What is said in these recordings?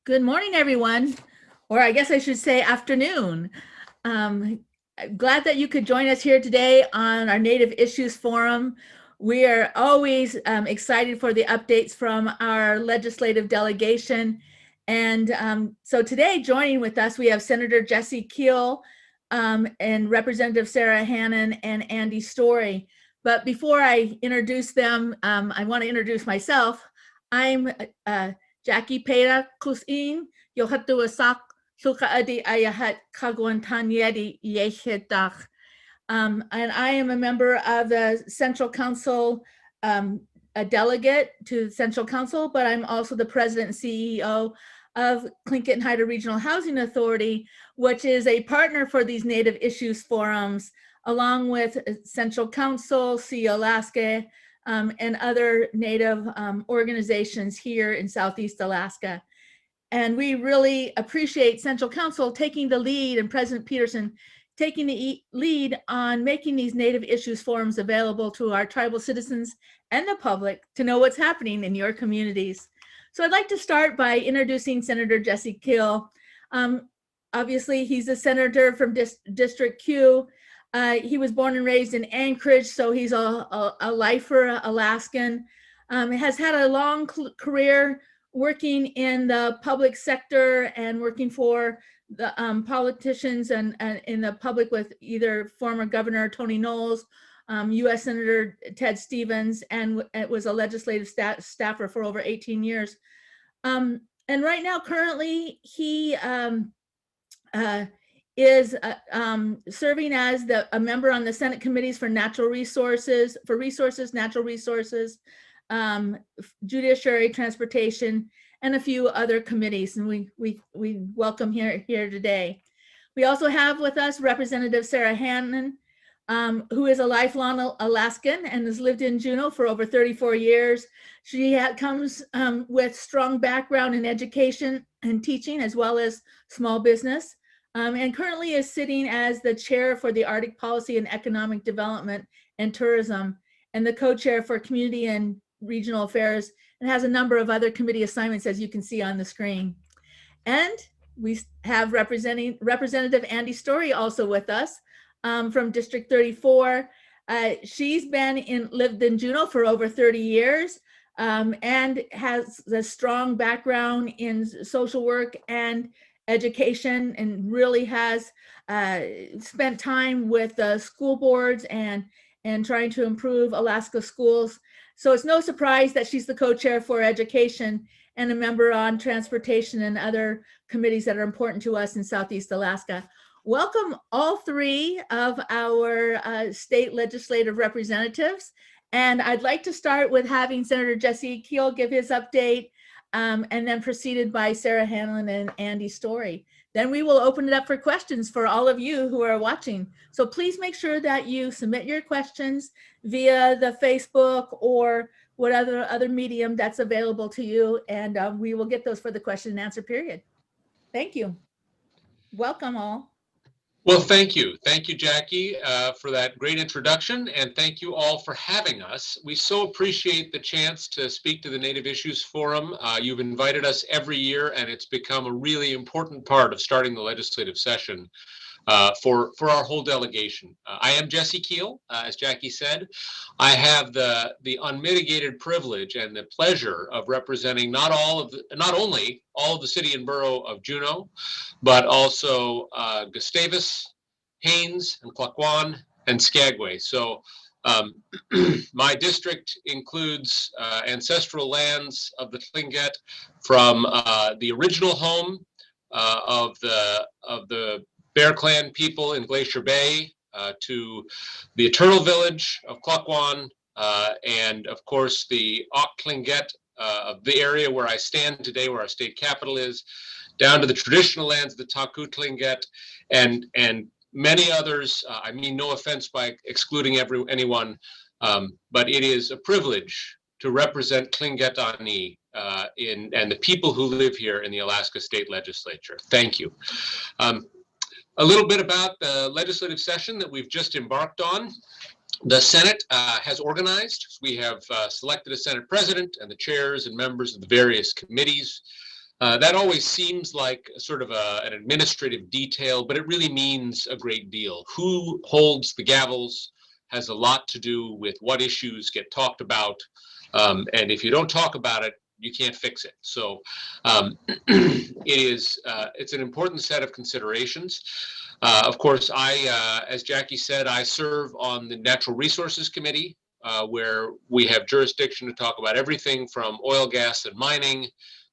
Good morning, everyone, or I guess I should say afternoon. I'm glad that you could join us here today on our Native Issues Forum. We are always excited for the updates from our legislative delegation. And so today, joining with us, we have Senator Jesse Keel and Representative Sarah Hannon and Andy Story. But before I introduce them, I want to introduce myself. I'm Jackie Pera Kusin, Yohatu Asak, Suka Adi Ayahat Kagwantan Yedi Yehedach. And I am a member of the Central Council, a delegate to the Central Council, but I'm also the president and CEO of Tlingit and Haida Regional Housing Authority, which is a partner for these Native Issues Forums, along with Central Council, See Alaska, and other Native organizations here in Southeast Alaska. And we really appreciate Central Council taking the lead and President Peterson taking the lead on making these Native Issues Forums available to our tribal citizens and the public to know what's happening in your communities. So I'd like to start by introducing Senator Jesse Keel. Obviously, he's a senator from District Q. He was born and raised in Anchorage, so he's a lifer, Alaskan. Has had a long career working in the public sector and working for the politicians and in the public with either former Governor Tony Knowles, U.S. Senator Ted Stevens, and it was a legislative staffer for over 18 years. And right now, currently, he is serving as a member on the Senate committees for natural resources, natural resources, judiciary, transportation, and a few other committees. And we welcome here today. We also have with us Representative Sarah Hannon, who is a lifelong Alaskan and has lived in Juneau for over 34 years. She comes with strong background in education and teaching, as well as small business, and currently is sitting as the chair for the Arctic Policy and Economic Development and Tourism, and the co-chair for Community and Regional Affairs, and has a number of other committee assignments, as you can see on the screen. And we have Representative Andy Story also with us from District 34. She's lived in Juneau for over 30 years and has a strong background in social work and education, and really has spent time with the school boards and trying to improve Alaska schools. So it's no surprise that she's the co-chair for education and a member on transportation and other committees that are important to us in Southeast Alaska. Welcome all three of our state legislative representatives. And I'd like to start with having Senator Jesse Keel give his update, and then preceded by Sarah Hanlon and Andy Story. Then we will open it up for questions for all of you who are watching. So please make sure that you submit your questions via the Facebook or whatever other medium that's available to you, and we will get those for the question and answer period. Thank you. Welcome all. Well, thank you. Thank you, Jackie, for that great introduction, and thank you all for having us. We so appreciate the chance to speak to the Native Issues Forum. You've invited us every year, and it's become a really important part of starting the legislative session for our whole delegation. I am Jesse Keel, as Jackie said. I have the unmitigated privilege and the pleasure of representing not only all of the city and borough of Juneau, but also Gustavus, Haines, and Klukwan, and Skagway. So my district includes ancestral lands of the Tlingit from the original home of the Bear Clan people in Glacier Bay to the Eternal Village of Klukwan, and of course the Ak Tlingit of the area where I stand today, where our state capital is, down to the traditional lands of the Taku Tlingit, and many others. I mean no offense by excluding anyone, but it is a privilege to represent Tlingit Ani and the people who live here in the Alaska State Legislature. Thank you. A little bit about the legislative session that we've just embarked on. The Senate has organized. We have selected a Senate president and the chairs and members of the various committees. That always seems like sort of an administrative detail, but it really means a great deal. Who holds the gavels has a lot to do with what issues get talked about. And if you don't talk about it, you can't fix it. So it's an important set of considerations. Of course, as Jackie said, I serve on the Natural Resources Committee, where we have jurisdiction to talk about everything from oil, gas, and mining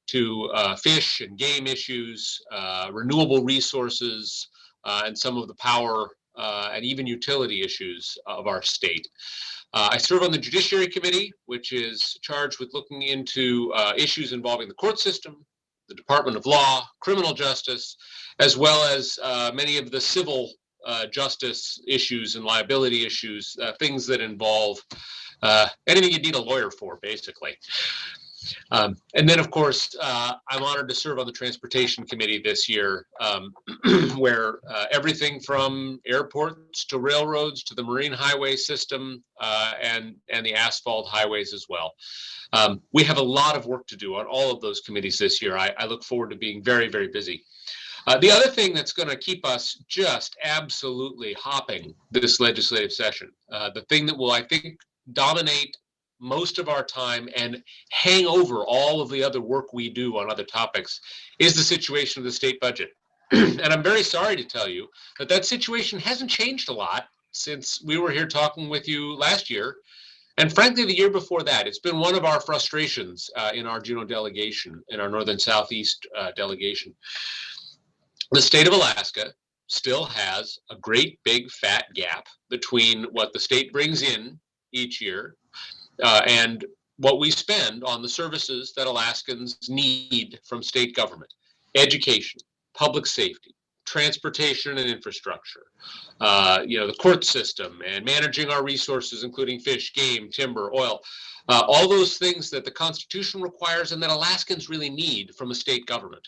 to fish and game issues, renewable resources, and some of the power and even utility issues of our state. I serve on the Judiciary Committee, which is charged with looking into issues involving the court system, the Department of Law, criminal justice, as well as many of the civil justice issues and liability issues, things that involve anything you need a lawyer for, basically. And then, of course, I'm honored to serve on the Transportation Committee this year, where everything from airports to railroads to the marine highway system and the asphalt highways as well. We have a lot of work to do on all of those committees this year. I look forward to being very, very busy. The other thing that's going to keep us just absolutely hopping this legislative session, the thing that will, I think, dominate most of our time and hang over all of the other work we do on other topics, is the situation of the state budget. And I'm very sorry to tell you that that situation hasn't changed a lot since we were here talking with you last year. And frankly, the year before that. It's been one of our frustrations in our Juneau delegation, in our Northern Southeast delegation. The state of Alaska still has a great big fat gap between what the state brings in each year and what we spend on the services that Alaskans need from state government: education, public safety, transportation and infrastructure, the court system, and managing our resources, including fish, game, timber, oil, all those things that the Constitution requires and that Alaskans really need from a state government.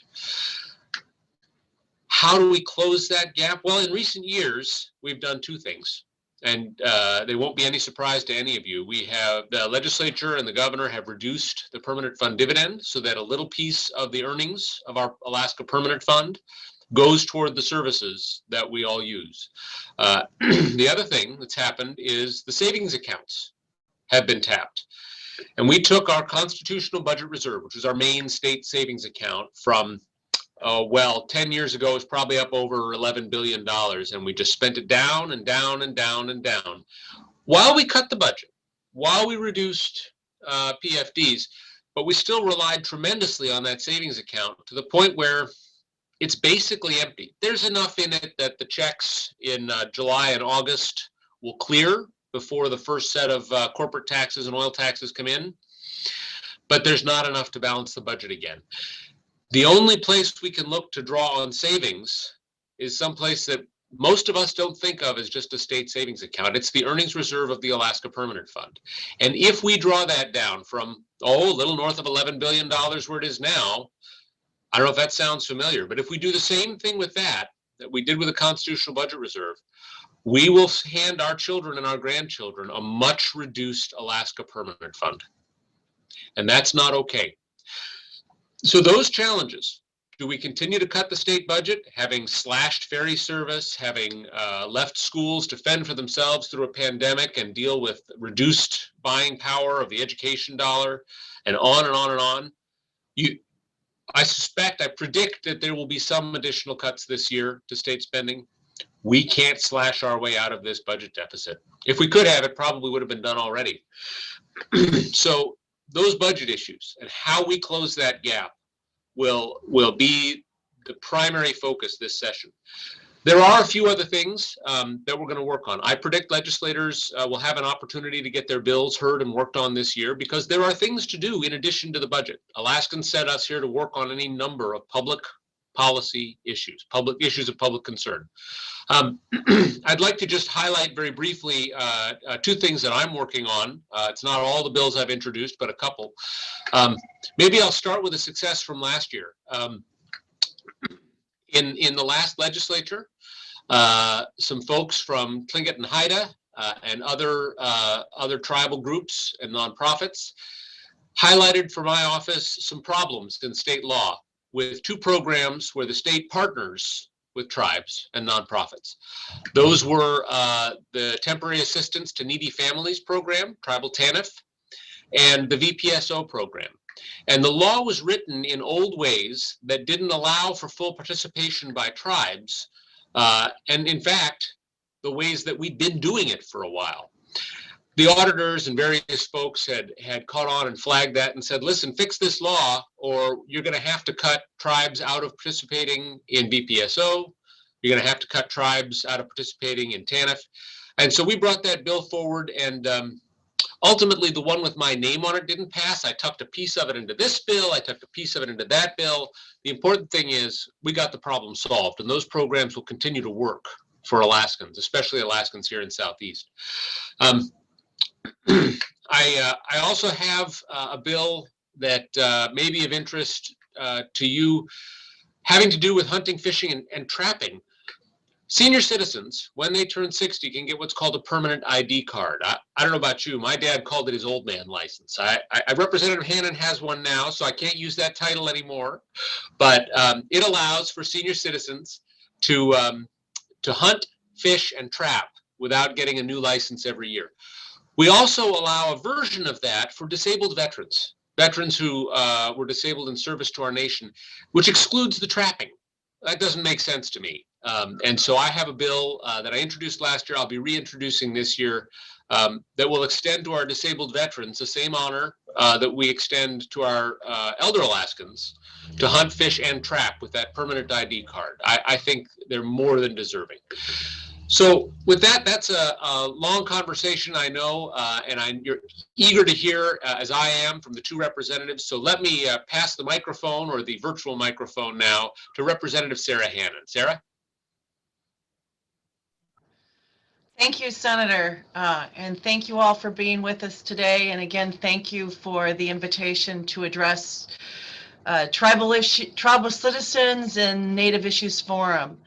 How do we close that gap? Well, in recent years, we've done two things. And they won't be any surprise to any of you. We have the legislature and the governor have reduced the permanent fund dividend so that a little piece of the earnings of our Alaska Permanent Fund goes toward the services that we all use. The other thing that's happened is the savings accounts have been tapped. And we took our constitutional budget reserve, which was our main state savings account, from 10 years ago, it was probably up over $11 billion, and we just spent it down and down and down and down while we cut the budget, while we reduced PFDs, but we still relied tremendously on that savings account to the point where it's basically empty. There's enough in it that the checks in July and August will clear before the first set of corporate taxes and oil taxes come in, but there's not enough to balance the budget again. The only place we can look to draw on savings is someplace that most of us don't think of as just a state savings account. It's the earnings reserve of the Alaska Permanent Fund. And if we draw that down from, a little north of $11 billion where it is now, I don't know if that sounds familiar, but if we do the same thing with that we did with the Constitutional Budget Reserve, we will hand our children and our grandchildren a much reduced Alaska Permanent Fund. And that's not okay. So those challenges, do we continue to cut the state budget, having slashed ferry service, having left schools to fend for themselves through a pandemic and deal with reduced buying power of the education dollar, and on and on and on? I predict that there will be some additional cuts this year to state spending. We can't slash our way out of this budget deficit. If we could have, it probably would have been done already. So those budget issues and how we close that gap will be the primary focus this session. There are a few other things that we're going to work on. I predict legislators will have an opportunity to get their bills heard and worked on this year, because there are things to do in addition to the budget. Alaskans sent us here to work on any number of public policy issues, public issues of public concern. I'd like to just highlight very briefly two things that I'm working on. It's not all the bills I've introduced, but a couple. Maybe I'll start with a success from last year. In the last legislature, some folks from Tlingit and Haida and other tribal groups and nonprofits highlighted for my office some problems in state law with two programs where the state partners with tribes and nonprofits. Those were the Temporary Assistance to Needy Families program, Tribal TANF, and the VPSO program. And the law was written in old ways that didn't allow for full participation by tribes, and in fact, the ways that we'd been doing it for a while. The auditors and various folks had caught on and flagged that and said, listen, fix this law or you're going to have to cut tribes out of participating in VPSO. You're going to have to cut tribes out of participating in TANF. And so we brought that bill forward, and ultimately the one with my name on it didn't pass. I tucked a piece of it into this bill. I tucked a piece of it into that bill. The important thing is we got the problem solved, and those programs will continue to work for Alaskans, especially Alaskans here in Southeast. I also have a bill that may be of interest to you, having to do with hunting, fishing, and trapping. Senior citizens, when they turn 60, can get what's called a permanent ID card. I don't know about you. My dad called it his old man license. Representative Hannon has one now, so I can't use that title anymore. But it allows for senior citizens to hunt, fish, and trap without getting a new license every year. We also allow a version of that for disabled veterans who were disabled in service to our nation, which excludes the trapping. That doesn't make sense to me. And so I have a bill that I introduced last year, I'll be reintroducing this year, that will extend to our disabled veterans the same honor that we extend to our elder Alaskans to hunt, fish, and trap with that permanent ID card. I think they're more than deserving. So with that, that's a long conversation, I know, and you're eager to hear, as I am, from the two representatives. So let me pass the microphone, or the virtual microphone now, to Representative Sarah Hannon. Sarah? Thank you, Senator, and thank you all for being with us today. And again, thank you for the invitation to address tribal citizens and Native Issues Forum.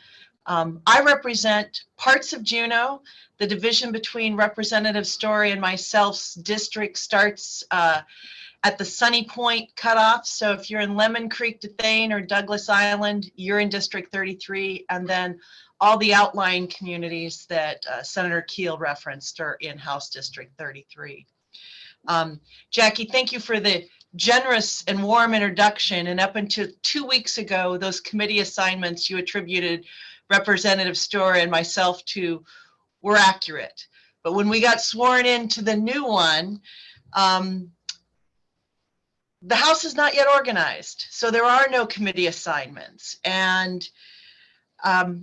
I represent parts of Juneau. The division between Representative Story and myself's district starts at the Sunny Point cutoff. So if you're in Lemon Creek, Dethane, or Douglas Island, you're in District 33, and then all the outlying communities that Senator Keel referenced are in House District 33. Jackie, thank you for the generous and warm introduction. And up until 2 weeks ago, those committee assignments you attributed Representative Story and myself to were accurate. But when we got sworn into the new one, the House is not yet organized. So there are no committee assignments. And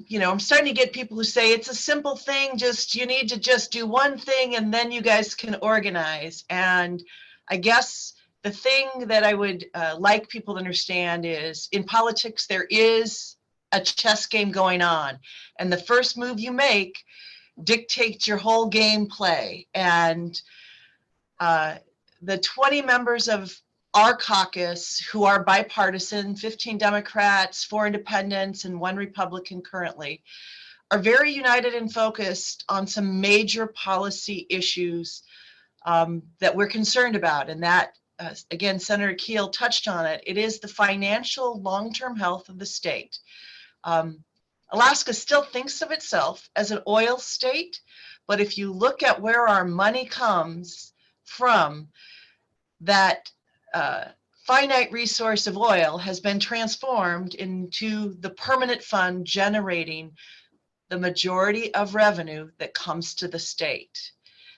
you know, I'm starting to get people who say it's a simple thing, you need to just do one thing and then you guys can organize. And I guess the thing that I would like people to understand is, in politics, there is a chess game going on. And the first move you make dictates your whole game play. And the 20 members of our caucus, who are bipartisan, 15 Democrats, 4 independents, and 1 Republican currently, are very united and focused on some major policy issues that we're concerned about. And that, again, Senator Keel touched on it. It is the financial long-term health of the state. Alaska still thinks of itself as an oil state, but if you look at where our money comes from, that finite resource of oil has been transformed into the permanent fund generating the majority of revenue that comes to the state.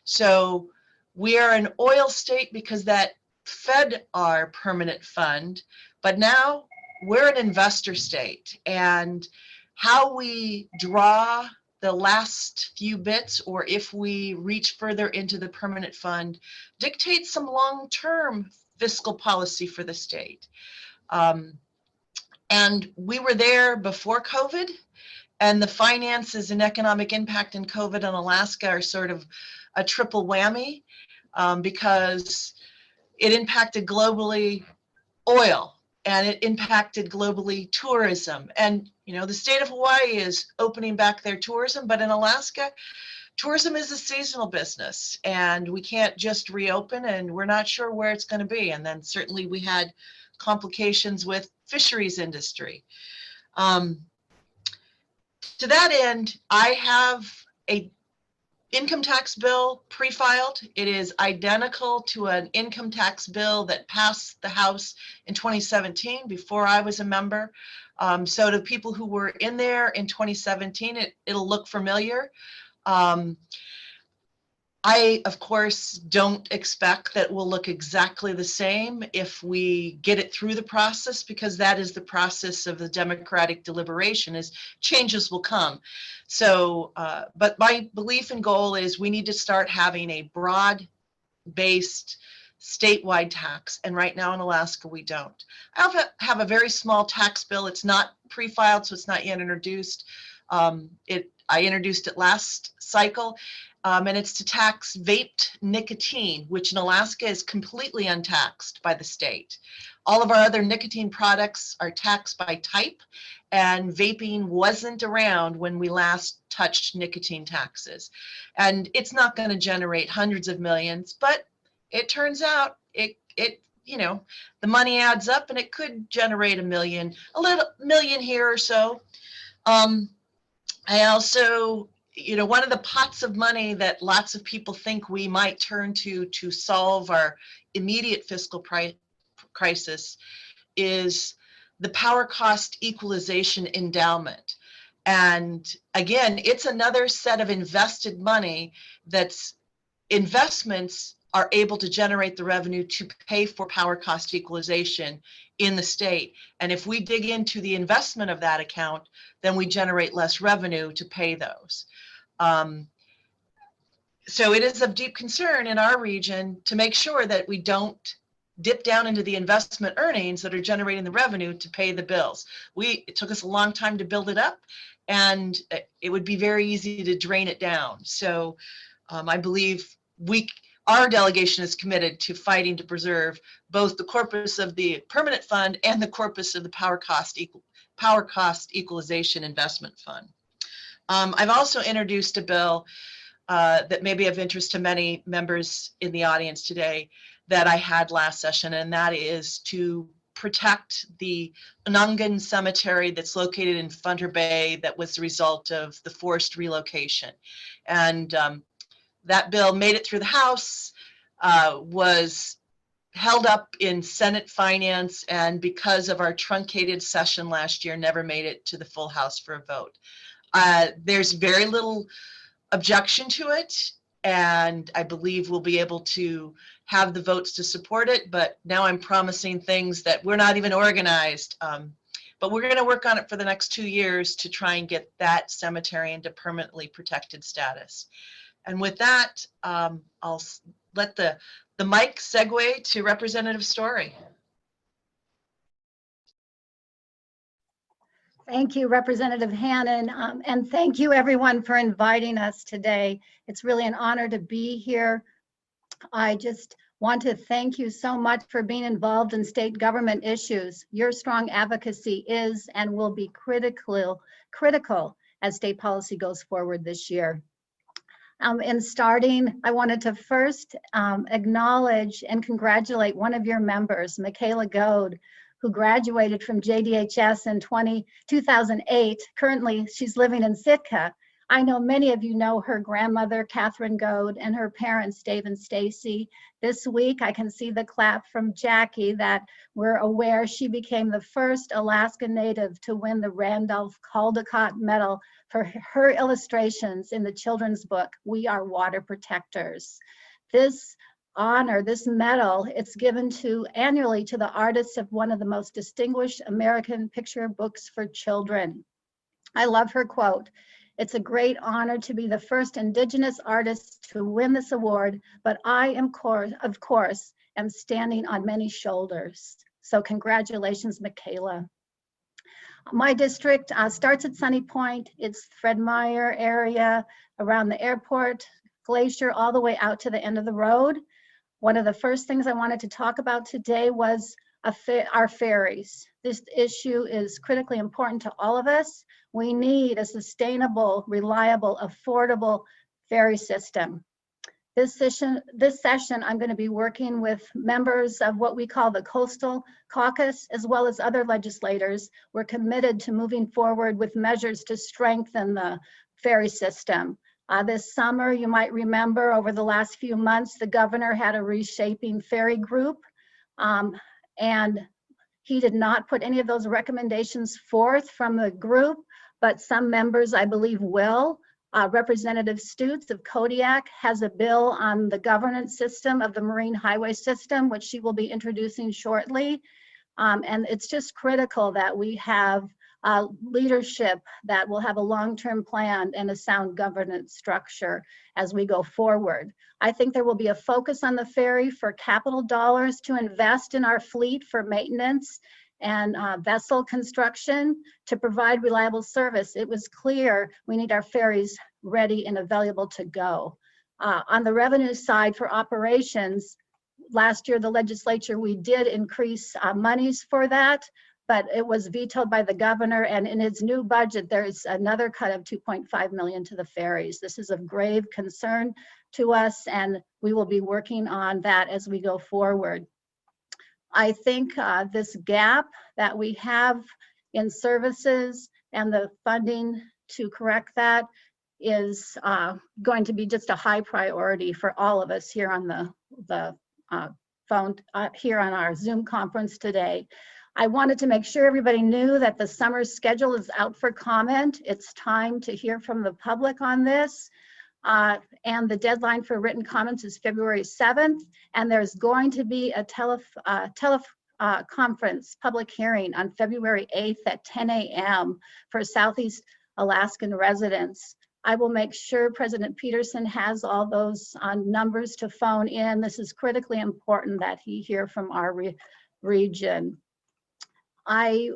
So we are an oil state because that fed our permanent fund, but now we're an investor state. And how we draw the last few bits, or if we reach further into the permanent fund, dictates some long-term fiscal policy for the state. And we were there before COVID, and the finances and economic impact in COVID in Alaska are sort of a triple whammy, because it impacted globally oil, and it impacted globally tourism. And, you know, the state of Hawaii is opening back their tourism, but in Alaska, tourism is a seasonal business, and we can't just reopen, and we're not sure where it's going to be. And then certainly we had complications with fisheries industry. To that end, I have a income tax bill pre-filed. It is identical to an income tax bill that passed the House in 2017 before I was a member. So to people who were in there in 2017, it'll look familiar. I, of course, don't expect that will look exactly the same if we get it through the process, because that is the process of the democratic deliberation, is changes will come. So, but my belief and goal is we need to start having a broad-based statewide tax. And right now in Alaska, we don't. I have a very small tax bill. It's not pre-filed, so it's not yet introduced. I introduced it last cycle. And it's to tax vaped nicotine, which in Alaska is completely untaxed by the state. All of our other nicotine products are taxed by type, and vaping wasn't around when we last touched nicotine taxes. And it's not going to generate hundreds of millions, but it turns out it you know, the money adds up and it could generate a million here or so. I also, you know, one of the pots of money that lots of people think we might turn to solve our immediate fiscal crisis is the power cost equalization endowment. And again, it's another set of invested money that's investments are able to generate the revenue to pay for power cost equalization in the state. And if we dig into the investment of that account, then we generate less revenue to pay those. So it is of deep concern in our region to make sure that we don't dip down into the investment earnings that are generating the revenue to pay the bills. It took us a long time to build it up, and it would be very easy to drain it down. So I believe our delegation is committed to fighting to preserve both the corpus of the permanent fund and the corpus of the power cost equalization investment fund. I've also introduced a bill that may be of interest to many members in the audience today that I had last session, and that is to protect the Unangan Cemetery that's located in Thunder Bay that was the result of the forced relocation. And that bill made it through the House, was held up in Senate Finance, and because of our truncated session last year, never made it to the full House for a vote. There's very little objection to it, and I believe we'll be able to have the votes to support it, but now I'm promising things that we're not even organized. But we're going to work on it for the next 2 years to try and get that cemetery into permanently protected status. And with that, I'll let the mic segue to Representative Story. Thank you, Representative Hannon, and thank you everyone for inviting us today. It's really an honor to be here. I just want to thank you so much for being involved in state government issues. Your strong advocacy is and will be critical as state policy goes forward this year. In starting, I wanted to first acknowledge and congratulate one of your members, Michaela Goad, who graduated from JDHS in 2008. Currently, she's living in Sitka. I know many of you know her grandmother, Catherine Goad, and her parents, Dave and Stacy. This week, I can see the clap from Jackie that we're aware she became the first Alaska Native to win the Randolph Caldecott Medal for her illustrations in the children's book, We Are Water Protectors. This honor, this medal, it's given annually to the artists of one of the most distinguished American picture books for children. I love her quote. It's a great honor to be the first Indigenous artist to win this award, but I am, of course, am standing on many shoulders. So congratulations, Michaela. My district starts at Sunny Point. It's Fred Meyer area around the airport, Glacier, all the way out to the end of the road. One of the first things I wanted to talk about today was our ferries. This issue is critically important to all of us. We need a sustainable, reliable, affordable ferry system. This session, I'm going to be working with members of what we call the Coastal Caucus, as well as other legislators. We're committed to moving forward with measures to strengthen the ferry system. This summer, you might remember, over the last few months, the governor had a reshaping ferry group, and he did not put any of those recommendations forth from the group, but some members, I believe, will. Representative Stutes of Kodiak has a bill on the governance system of the marine highway system, which she will be introducing shortly. And it's just critical that we have leadership that will have a long-term plan and a sound governance structure as we go forward. I think there will be a focus on the ferry for capital dollars to invest in our fleet for maintenance and vessel construction to provide reliable service. It was clear we need our ferries ready and available to go. On the revenue side for operations, last year the legislature, we did increase monies for that, but it was vetoed by the governor, and in its new budget, there's another cut of $2.5 million to the ferries. This is of grave concern to us, and we will be working on that as we go forward. I think this gap that we have in services and the funding to correct that is going to be just a high priority for all of us here on the phone, here on our Zoom conference today. I wanted to make sure everybody knew that the summer schedule is out for comment. It's time to hear from the public on this. And the deadline for written comments is February 7th. And there's going to be a teleconference public hearing on February 8th at 10 a.m. for Southeast Alaskan residents. I will make sure President Peterson has all those numbers to phone in. This is critically important that he hear from our region. I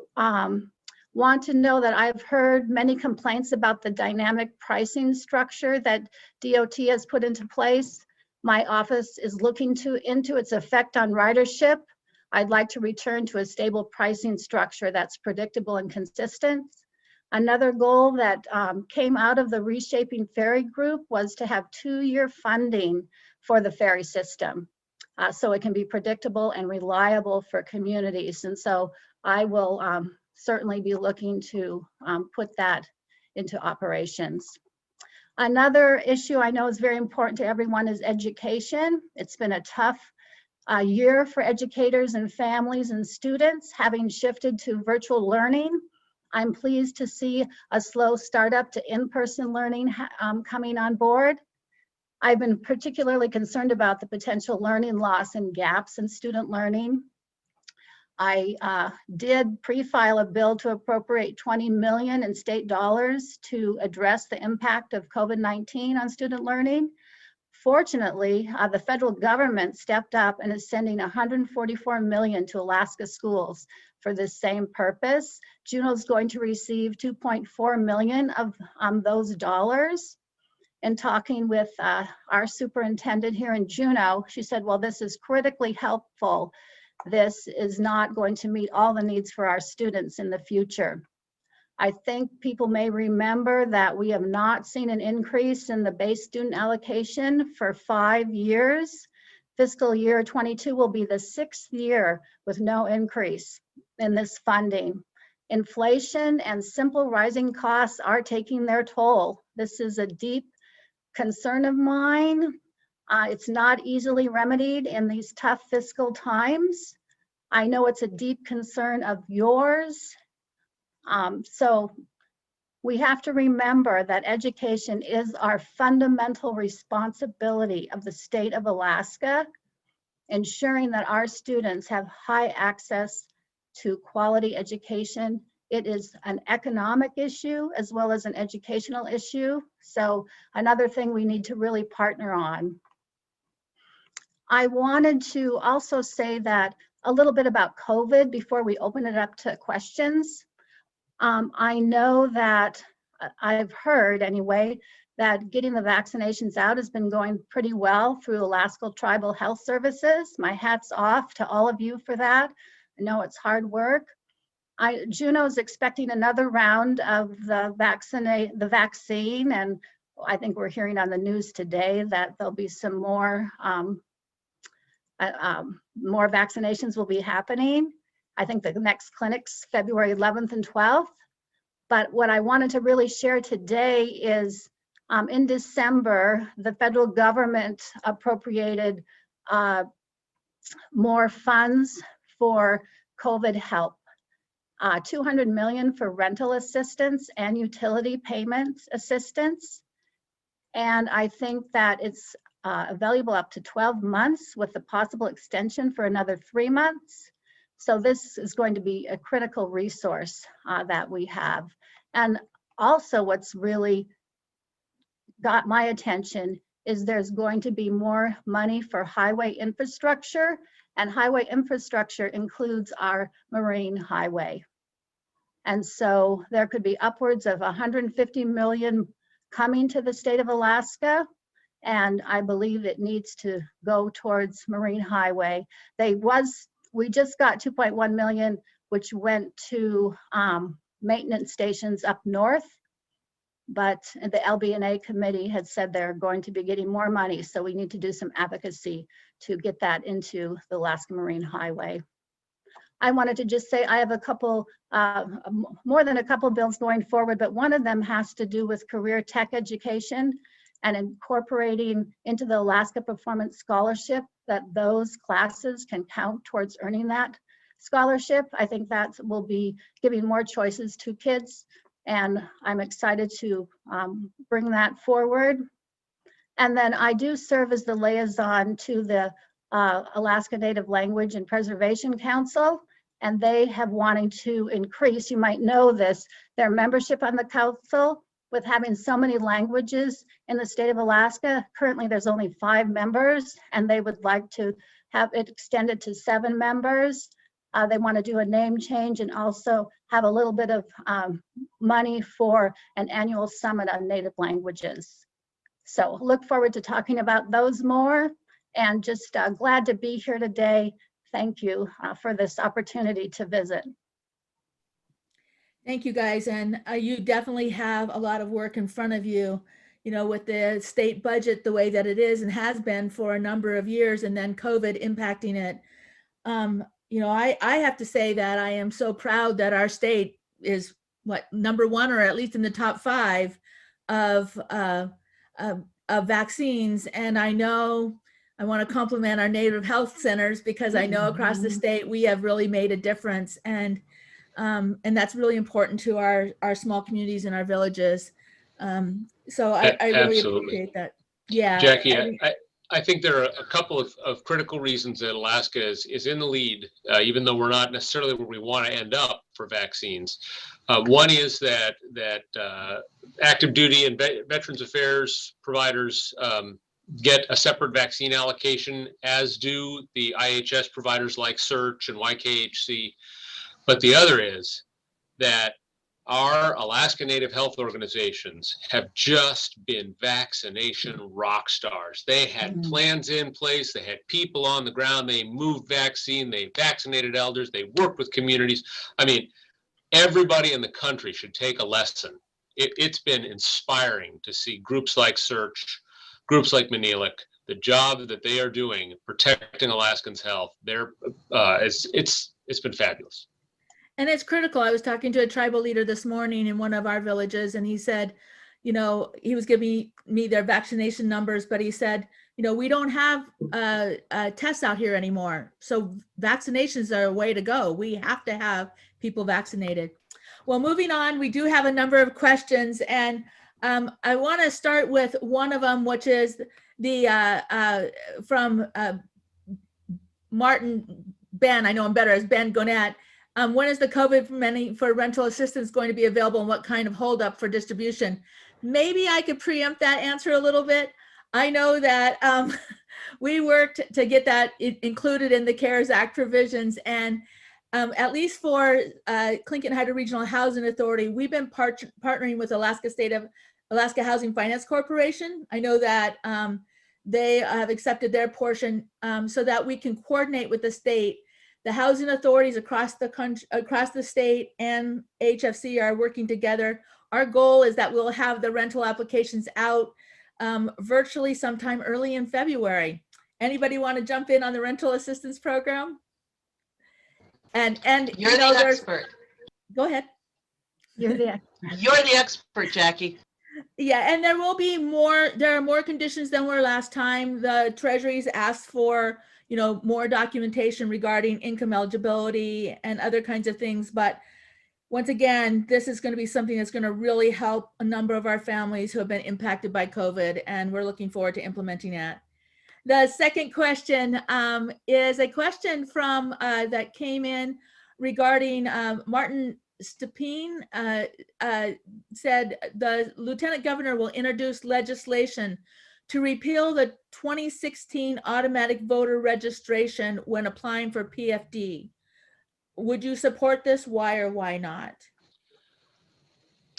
want to know that I've heard many complaints about the dynamic pricing structure that DOT has put into place. My office is looking into its effect on ridership. I'd like to return to a stable pricing structure that's predictable and consistent. Another goal that came out of the Reshaping Ferry Group was to have 2-year funding for the ferry system so it can be predictable and reliable for communities. And so I will certainly be looking to put that into operations. Another issue I know is very important to everyone is education. It's been a tough year for educators and families and students having shifted to virtual learning. I'm pleased to see a slow startup to in-person learning coming on board. I've been particularly concerned about the potential learning loss and gaps in student learning. I did pre-file a bill to appropriate $20 million in state dollars to address the impact of COVID-19 on student learning. Fortunately, the federal government stepped up and is sending $144 million to Alaska schools for this same purpose. Juneau is going to receive $2.4 million of those dollars. And talking with our superintendent here in Juneau, she said, well, this is critically helpful. This is not going to meet all the needs for our students in the future. I think people may remember that we have not seen an increase in the base student allocation for 5 years. Fiscal year 22 will be the 6th year with no increase in this funding. Inflation and simple rising costs are taking their toll. This is a deep concern of mine. It's not easily remedied in these tough fiscal times. I know it's a deep concern of yours. So we have to remember that education is our fundamental responsibility of the state of Alaska, ensuring that our students have high access to quality education. It is an economic issue as well as an educational issue. So another thing we need to really partner on. I wanted to also say that a little bit about COVID before we open it up to questions. I know that I've heard anyway, that getting the vaccinations out has been going pretty well through Alaska Tribal Health Services. My hat's off to all of you for that. I know it's hard work. Juneau is expecting another round of the vaccine, and I think we're hearing on the news today that there'll be some more vaccinations will be happening. I think the next clinic's February 11th and 12th. But what I wanted to really share today is in December, the federal government appropriated more funds for COVID help. 200 million for rental assistance and utility payments assistance. And I think that it's available up to 12 months with the possible extension for another 3 months. So this is going to be a critical resource that we have. And also what's really got my attention is there's going to be more money for highway infrastructure, and highway infrastructure includes our marine highway. And so there could be upwards of 150 million coming to the state of Alaska. And I believe it needs to go towards marine highway. We just got 2.1 million, which went to maintenance stations up north. But the LB&A committee had said they're going to be getting more money. So we need to do some advocacy to get that into the Alaska Marine Highway. I wanted to just say I have a couple, more than a couple bills going forward, but one of them has to do with career tech education and incorporating into the Alaska Performance Scholarship that those classes can count towards earning that scholarship. I think that will be giving more choices to kids, and I'm excited to bring that forward. And then I do serve as the liaison to the Alaska Native Language and Preservation Council, and they have wanting to increase, you might know this, their membership on the council with having so many languages in the state of Alaska. Currently, there's only 5 members, and they would like to have it extended to 7 members. They want to do a name change and also have a little bit of money for an annual summit on Native languages. So look forward to talking about those more, and just glad to be here today. Thank you for this opportunity to visit. Thank you, guys. And you definitely have a lot of work in front of you, with the state budget the way that it is and has been for a number of years, and then COVID impacting it. I have to say that I am so proud that our state is number 1, or at least in the top 5 of vaccines. And I want to compliment our Native health centers, because I know across the state we have really made a difference, and that's really important to our small communities and our villages. So I really appreciate that. Yeah, Jackie, I think there are a couple of critical reasons that Alaska is in the lead, even though we're not necessarily where we want to end up for vaccines. One is that active duty and Veterans Affairs providers get a separate vaccine allocation, as do the IHS providers like Search and YKHC. But the other is that our Alaska Native health organizations have just been vaccination rock stars. They had plans in place, they had people on the ground, they moved vaccine, they vaccinated elders, they worked with communities. I mean, everybody in the country should take a lesson. It's been inspiring to see groups like Search, groups like Manilik, the job that they are doing protecting Alaskans' health. It's been fabulous. And it's critical. I was talking to a tribal leader this morning in one of our villages, and he said, he was giving me their vaccination numbers, but he said, we don't have tests out here anymore. So vaccinations are a way to go. We have to have people vaccinated. Well, moving on, we do have a number of questions, and I want to start with one of them, which is from Martin Ben. I know him better as Ben Gonette. When is the COVID money for rental assistance going to be available, and what kind of holdup for distribution? Maybe I could preempt that answer a little bit. I know that we worked to get that included in the CARES Act provisions, and at least for Clinton Hydro Regional Housing Authority, we've been partnering with Alaska Housing Finance Corporation. I know that they have accepted their portion so that we can coordinate with the state The housing authorities across the country, across the state, and HFC are working together. Our goal is that we'll have the rental applications out virtually sometime early in February. Anybody want to jump in on the rental assistance program? And You're the expert. Go ahead. You're the You're the expert, Jackie. Yeah, and there will be more, there are more conditions than were last time. The Treasury's asked for, you know, more documentation regarding income eligibility and other kinds of things. But once again, this is going to be something that's going to really help a number of our families who have been impacted by COVID, and we're looking forward to implementing that. The second question is a question from that came in regarding Martin Stepien said the Lieutenant Governor will introduce legislation to repeal the 2016 automatic voter registration when applying for PFD. Would you support this? Why or why not?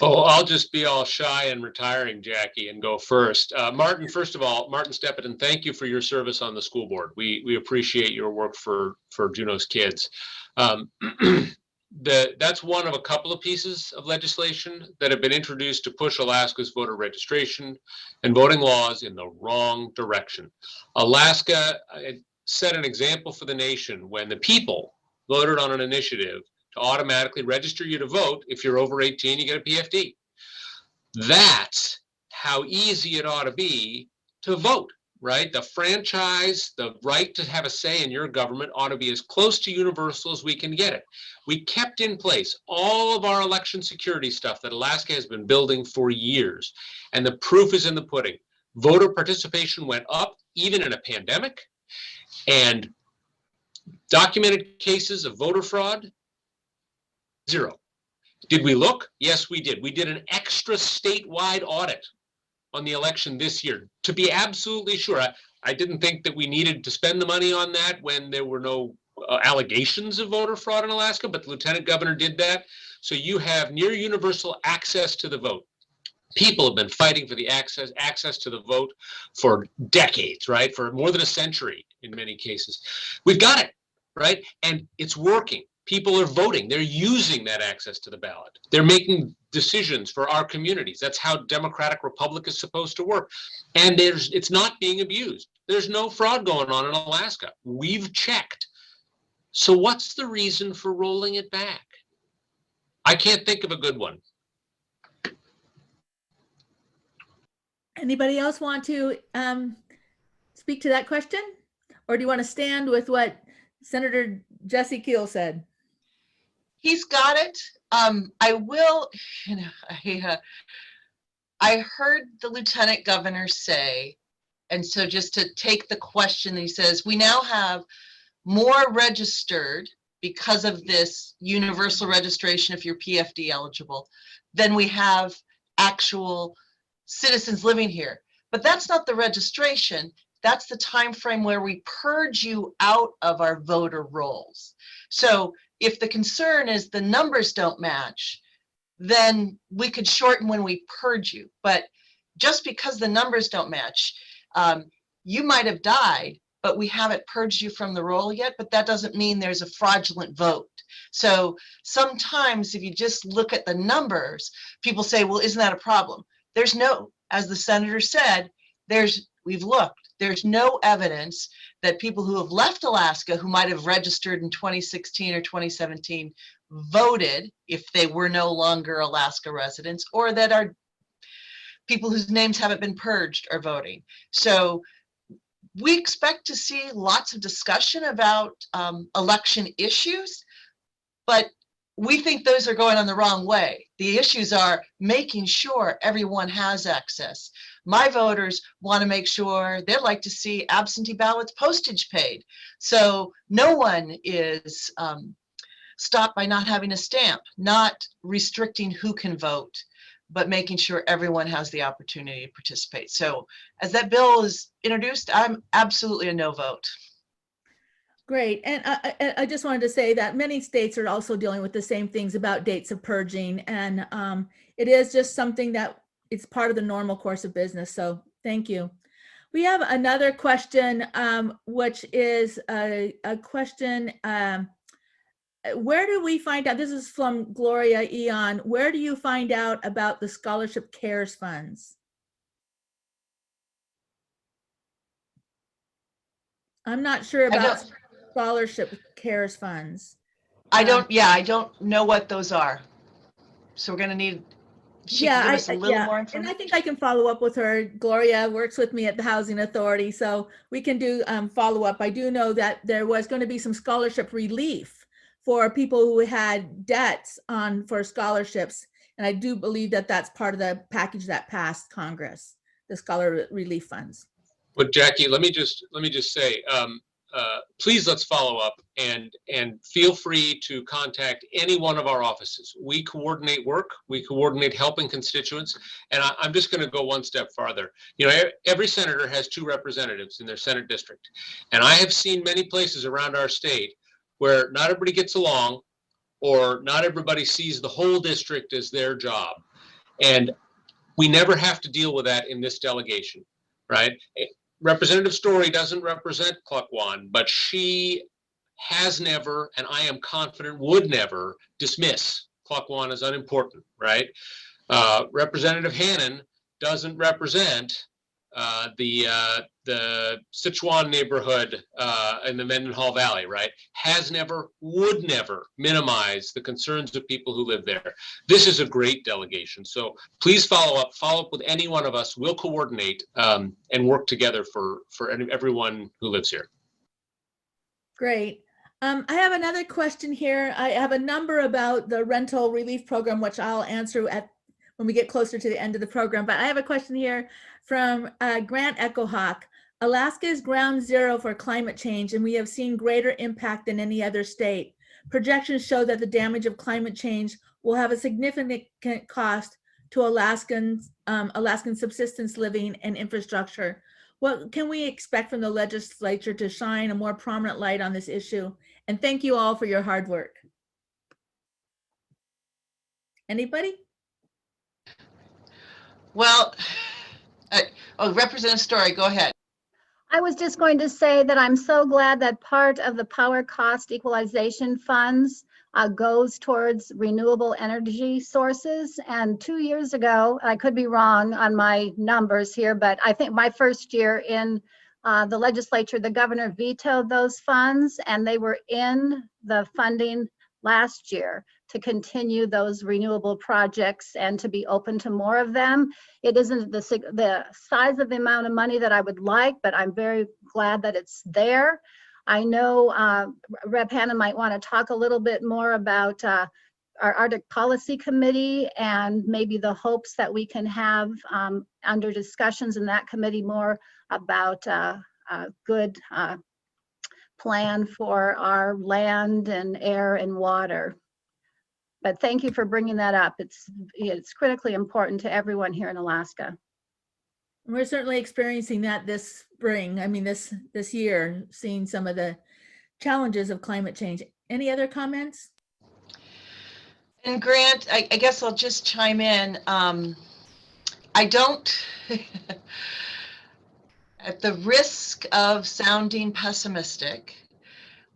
Oh, I'll just be all shy and retiring, Jackie, and go first. Martin, first of all, Martin Stepien, thank you for your service on the school board. We appreciate your work for Juneau's kids. That's one of a couple of pieces of legislation that have been introduced to push Alaska's voter registration and voting laws in the wrong direction. Alaska set an example for the nation when the people voted on an initiative to automatically register you to vote. If you're over 18, you get a PFD. That's how easy it ought to be to vote, right? The franchise, the right to have a say in your government ought to be as close to universal as we can get it. We kept in place all of our election security stuff that Alaska has been building for years, and the proof is in the pudding. Voter participation went up even in a pandemic, and documented cases of voter fraud, 0. Did we look? Yes, we did. We did an extra statewide audit on the election this year to be absolutely sure. I didn't think that we needed to spend the money on that when there were no allegations of voter fraud in Alaska, but the Lieutenant Governor did that. So you have near universal access to the vote. People have been fighting for the access to the vote for decades, right? For more than a century in many cases. We've got it, right? And it's working. People are voting. They're using that access to the ballot. They're making decisions for our communities. That's how democratic republic is supposed to work. And it's not being abused. There's no fraud going on in Alaska. We've checked. So what's the reason for rolling it back? I can't think of a good one. Anybody else want to speak to that question? Or do you want to stand with what Senator Jesse Keel said? He's got it. I will, I heard the Lieutenant Governor say, and so just to take the question, he says, we now have more registered because of this universal registration if you're PFD eligible than we have actual citizens living here. But that's not the registration. That's the time frame where we purge you out of our voter rolls. So if the concern is the numbers don't match, then we could shorten when we purge you. But just because the numbers don't match, you might have died, but we haven't purged you from the roll yet, but that doesn't mean there's a fraudulent vote. So sometimes if you just look at the numbers, people say, well, isn't that a problem? There's no, as the senator said, we've looked, there's no evidence that people who have left Alaska who might have registered in 2016 or 2017 voted if they were no longer Alaska residents, or that are people whose names haven't been purged are voting. So we expect to see lots of discussion about election issues, but we think those are going on the wrong way. The issues are making sure everyone has access. My voters want to make sure, they'd like to see absentee ballots postage paid. So no one is stopped by not having a stamp, not restricting who can vote, but making sure everyone has the opportunity to participate. So as that bill is introduced, I'm absolutely a no vote. Great. And I just wanted to say that many states are also dealing with the same things about dates of purging. And it is just something that it's part of the normal course of business. So thank you. We have another question, which is a question. Where do we find out? This is from Gloria Eon. Where do you find out about the Scholarship Cares funds? I'm not sure about Scholarship Cares funds. I don't know what those are. So we're going to need, she can give us a little more information. And I think I can follow up with her. Gloria works with me at the Housing Authority, so we can do follow up. I do know that there was going to be some scholarship relief for people who had debts for scholarships. And I do believe that that's part of the package that passed Congress, the scholar relief funds. But Jackie, let me just say, please let's follow up and feel free to contact any one of our offices. We coordinate work, we coordinate helping constituents, and I'm just going to go one step farther. You know, every senator has 2 representatives in their Senate district, and I have seen many places around our state where not everybody gets along, or not everybody sees the whole district as their job. And we never have to deal with that in this delegation, right? Representative Story doesn't represent Cluckwan, but she has never, and I am confident would never, dismiss Cluckwan as unimportant, right? Representative Hannon doesn't represent the Sichuan neighborhood in the Mendenhall Valley, right? Has never, would never minimize the concerns of people who live there. This is a great delegation. So please follow up with any one of us. We'll coordinate and work together for everyone who lives here. Great. I have another question here. I have a number about the rental relief program, which I'll answer when we get closer to the end of the program. But I have a question here from Grant Echohawk. Alaska is ground zero for climate change, and we have seen greater impact than any other state. Projections show that the damage of climate change will have a significant cost to Alaskan subsistence living and infrastructure. What can we expect from the legislature to shine a more prominent light on this issue? And thank you all for your hard work. Anybody? Well, Representative Story, go ahead. I was just going to say that I'm so glad that part of the power cost equalization funds goes towards renewable energy sources. And 2 years ago, I could be wrong on my numbers here, but I think my first year in the legislature, the governor vetoed those funds, and they were in the funding last year to continue those renewable projects and to be open to more of them. It isn't the size of the amount of money that I would like, but I'm very glad that it's there. I know Rep. Hannon might want to talk a little bit more about our Arctic Policy Committee and maybe the hopes that we can have under discussions in that committee more about a good plan for our land and air and water. But thank you for bringing that up. It's critically important to everyone here in Alaska. We're certainly experiencing that this spring. I mean, this year, seeing some of the challenges of climate change. Any other comments? And Grant, I guess I'll just chime in. I don't, at the risk of sounding pessimistic,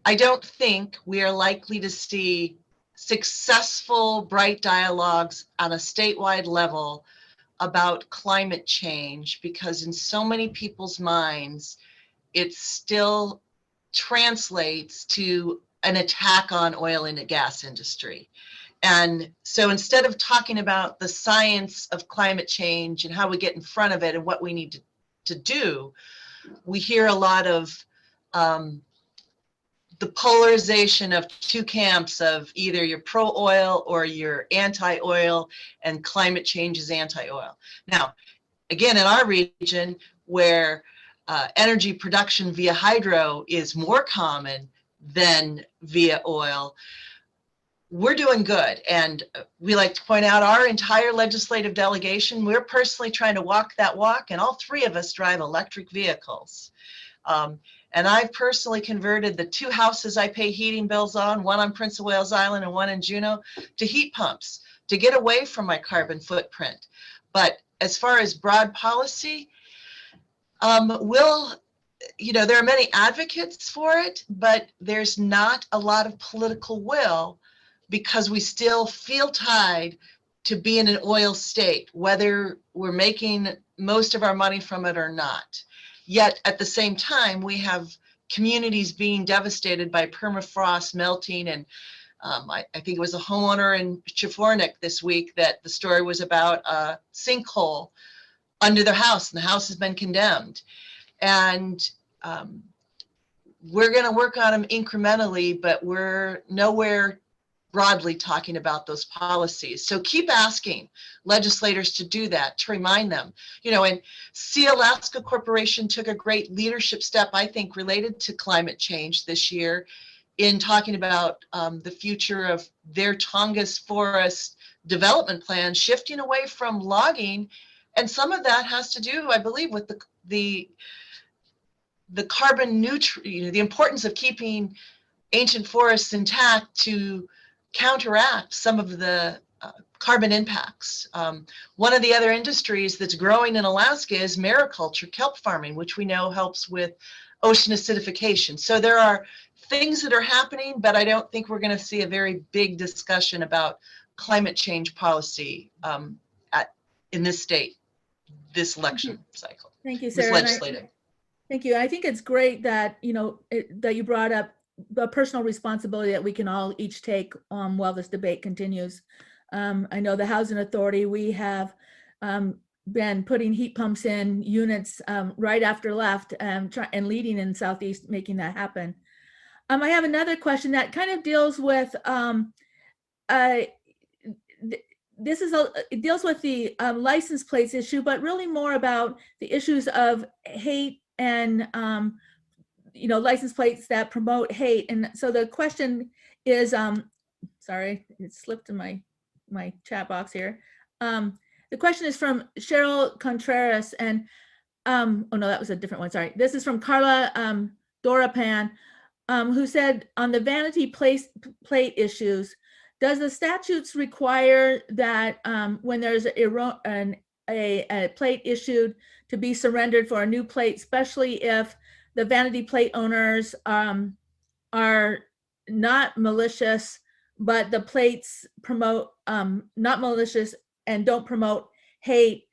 I don't think we are likely to see successful, bright dialogues on a statewide level about climate change, because in so many people's minds, it still translates to an attack on oil and gas industry. And so instead of talking about the science of climate change and how we get in front of it and what we need to do, we hear a lot of the polarization of 2 camps of either you're pro-oil or you're anti-oil, and climate change is anti-oil. Now, again, in our region where energy production via hydro is more common than via oil, we're doing good. And we like to point out our entire legislative delegation, we're personally trying to walk that walk, and all 3 of us drive electric vehicles. And I've personally converted the 2 houses I pay heating bills on, one on Prince of Wales Island and one in Juneau, to heat pumps to get away from my carbon footprint. But as far as broad policy, There are many advocates for it, but there's not a lot of political will because we still feel tied to be in an oil state, whether we're making most of our money from it or not. Yet at the same time, we have communities being devastated by permafrost melting. And I think it was a homeowner in Chafornik this week that the story was about a sinkhole under their house, and the house has been condemned. And we're going to work on them incrementally, but we're nowhere broadly talking about those policies. So keep asking legislators to do that, to remind them. And Sea Alaska Corporation took a great leadership step, I think, related to climate change this year in talking about the future of their Tongass forest development plan, shifting away from logging. And some of that has to do, I believe, with the carbon neutral, the importance of keeping ancient forests intact to counteract some of the carbon impacts. One of the other industries that's growing in Alaska is mariculture, kelp farming, which we know helps with ocean acidification. So there are things that are happening, but I don't think we're going to see a very big discussion about climate change policy in this state, this election cycle. Thank you, This Sarah. legislative. Thank you. I think it's great that, that you brought up the personal responsibility that we can all each take while this debate continues. I know the Housing Authority, we have been putting heat pumps in units right after left and leading in Southeast, making that happen. I have another question that kind of deals with, it deals with the license plates issue, but really more about the issues of hate and license plates that promote hate. And so the question is, sorry, it slipped in my chat box here. The question is from Cheryl Contreras, and oh no, that was a different one. Sorry, this is from Carla Dorapan, who said on the vanity plate issues, does the statutes require that when there's a plate issued to be surrendered for a new plate, especially if the vanity plate owners are not malicious, but the plates promote not malicious and don't promote hate?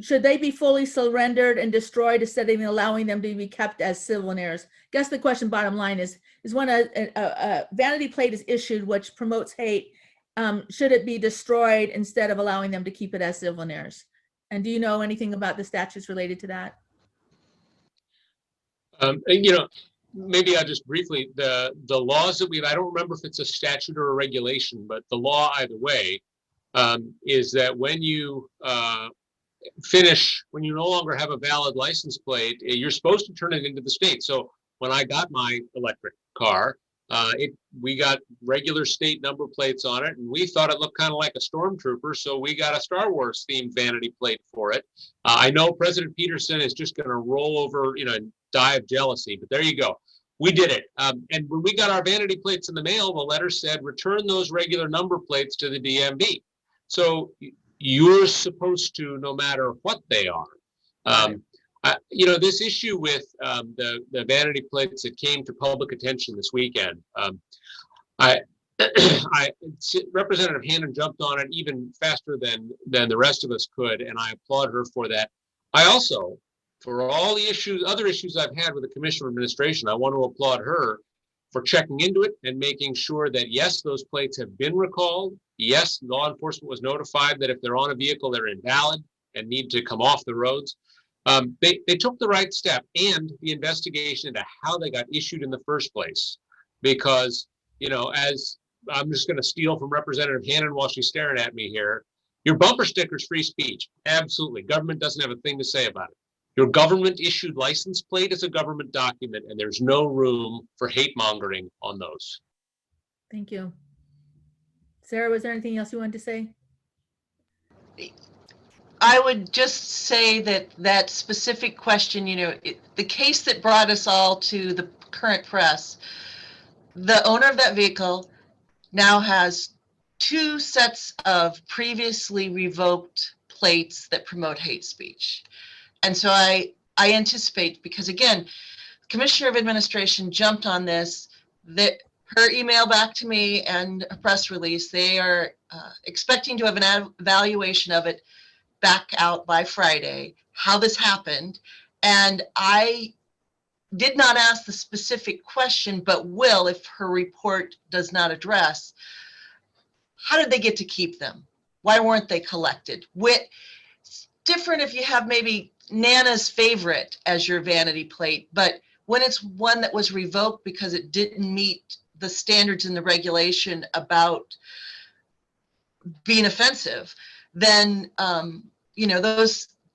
Should they be fully surrendered and destroyed instead of allowing them to be kept as souvenirs? I guess the question, bottom line, is when a vanity plate is issued which promotes hate, should it be destroyed instead of allowing them to keep it as souvenirs? And do you know anything about the statutes related to that? Maybe I'll just briefly, the laws that I don't remember if it's a statute or a regulation, but the law either way is that when you when you no longer have a valid license plate, you're supposed to turn it into the state. So when I got my electric car, we got regular state number plates on it, and we thought it looked kind of like a stormtrooper, so we got a Star Wars themed vanity plate for it. I know President Peterson is just going to roll over, and die of jealousy, but there you go. We did it. And when we got our vanity plates in the mail, the letter said, return those regular number plates to the DMV. So you're supposed to, no matter what they are. This issue with the vanity plates that came to public attention this weekend, Representative Hannon jumped on it even faster than the rest of us could, and I applaud her for that. I also, for all the other issues I've had with the Commissioner of Administration, I want to applaud her for checking into it and making sure that, yes, those plates have been recalled. Yes, law enforcement was notified that if they're on a vehicle, they're invalid and need to come off the roads. They took the right step, and the investigation into how they got issued in the first place. Because, as I'm just going to steal from Representative Hannon while she's staring at me here, your bumper sticker's free speech. Absolutely. Government doesn't have a thing to say about it. Your government issued license plate is a government document, and there's no room for hate mongering on those. Thank you. Sarah, was there anything else you wanted to say? I would just say that specific question, the case that brought us all to the current press, the owner of that vehicle now has 2 sets of previously revoked plates that promote hate speech. And so I anticipate, because again, Commissioner of Administration jumped on this, that her email back to me and a press release, they are expecting to have an evaluation of it back out by Friday, how this happened. And I did not ask the specific question, but will if her report does not address, how did they get to keep them? Why weren't they collected? It's different if you have maybe Nana's favorite as your vanity plate, but when it's one that was revoked because it didn't meet the standards in the regulation about being offensive, then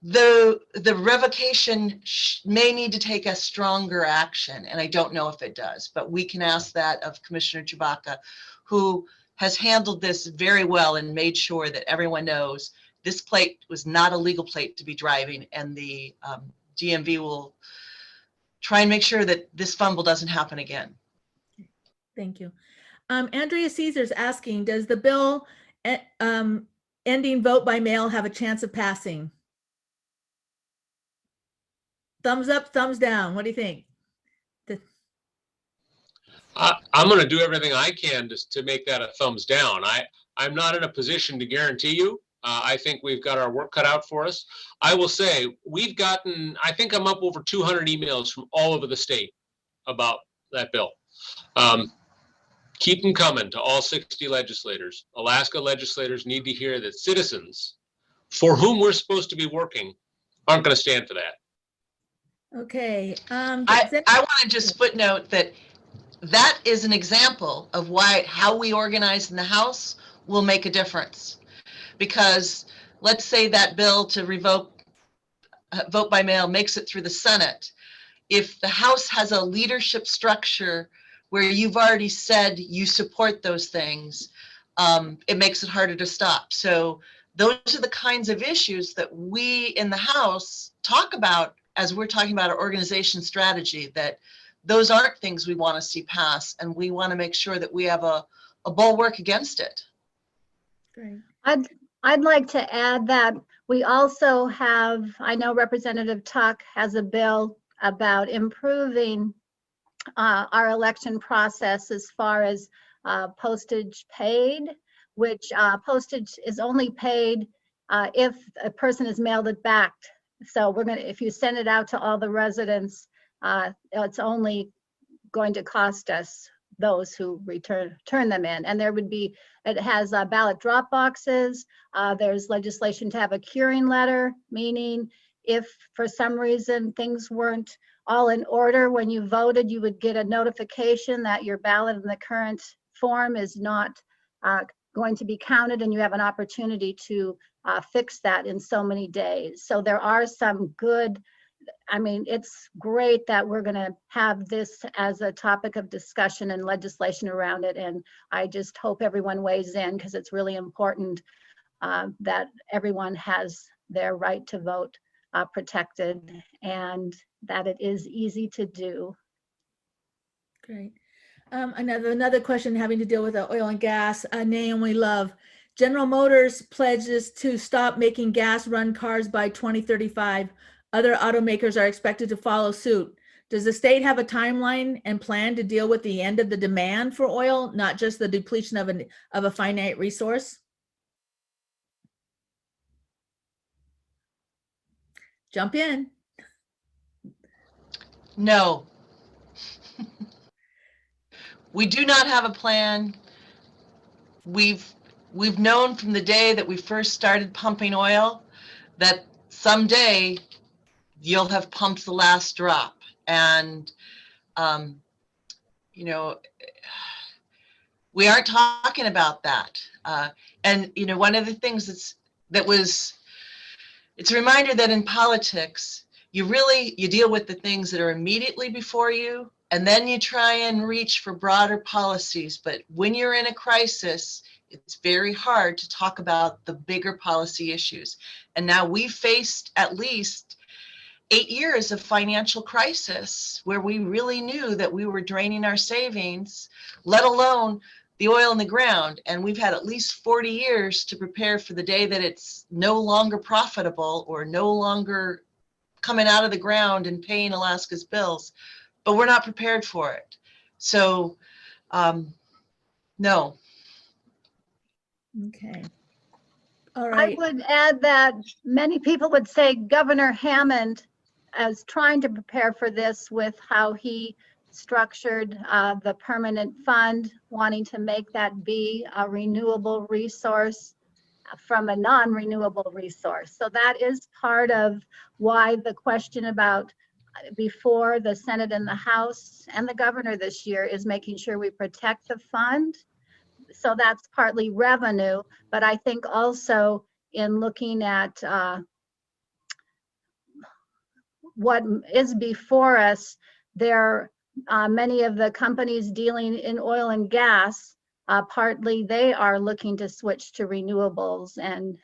the revocation may need to take a stronger action, and I don't know if it does, but we can ask that of Commissioner Chewbacca, who has handled this very well and made sure that everyone knows this plate was not a legal plate to be driving, and the DMV will try and make sure that this fumble doesn't happen again. Thank you. Andrea Caesar's asking, does the bill ending vote by mail have a chance of passing? Thumbs up, thumbs down. What do you think? I'm going to do everything I can to make that a thumbs down. I'm not in a position to guarantee you. I think we've got our work cut out for us. I will say we've gotten, I think I'm up over 200 emails from all over the state about that bill. Keep them coming to all 60 legislators. Alaska legislators need to hear that citizens for whom we're supposed to be working aren't going to stand for that. Okay. I want to just footnote that is an example of how we organize in the House will make a difference. Because let's say that bill to revoke vote by mail makes it through the Senate. If the House has a leadership structure where you've already said you support those things, it makes it harder to stop. So those are the kinds of issues that we in the House talk about as we're talking about our organization strategy, that those aren't things we want to see pass, and we want to make sure that we have a bulwark against it. Great. I'd like to add that we also have, I know Representative Tuck has a bill about improving our election process as far as postage paid, which postage is only paid if a person has mailed it back. So if you send it out to all the residents, it's only going to cost us those who turn them in. And it has ballot drop boxes. There's legislation to have a curing letter, meaning if for some reason things weren't all in order when you voted, you would get a notification that your ballot in the current form is not going to be counted, and you have an opportunity to fix that in so many days. So there are some good, it's great that we're going to have this as a topic of discussion and legislation around it. And I just hope everyone weighs in, because it's really important that everyone has their right to vote protected, and that it is easy to do. Great. Another question having to deal with the oil and gas. Naomi Love, General Motors pledges to stop making gas run cars by 2035. Other automakers are expected to follow suit. Does the state have a timeline and plan to deal with the end of the demand for oil, not just the depletion of a finite resource? Jump in. No. We do not have a plan. We've known from the day that we first started pumping oil that someday you'll have pumped the last drop. And, we aren't talking about that. And one of the things it's a reminder that in politics, you deal with the things that are immediately before you, and then you try and reach for broader policies. But when you're in a crisis, it's very hard to talk about the bigger policy issues. And now we've faced at least 8 years of financial crisis where we really knew that we were draining our savings, let alone the oil in the ground. And we've had at least 40 years to prepare for the day that it's no longer profitable or no longer coming out of the ground and paying Alaska's bills, but we're not prepared for it. So, no. Okay. All I right. would add that many people would say Governor Hammond is trying to prepare for this with how he structured the permanent fund, wanting to make that be a renewable resource from a non-renewable resource. So that is part of why the question about before the Senate and the House and the governor this year is making sure we protect the fund. So that's partly revenue, but I think also in looking at what is before us, there many of the companies dealing in oil and gas, partly they are looking to switch to renewables and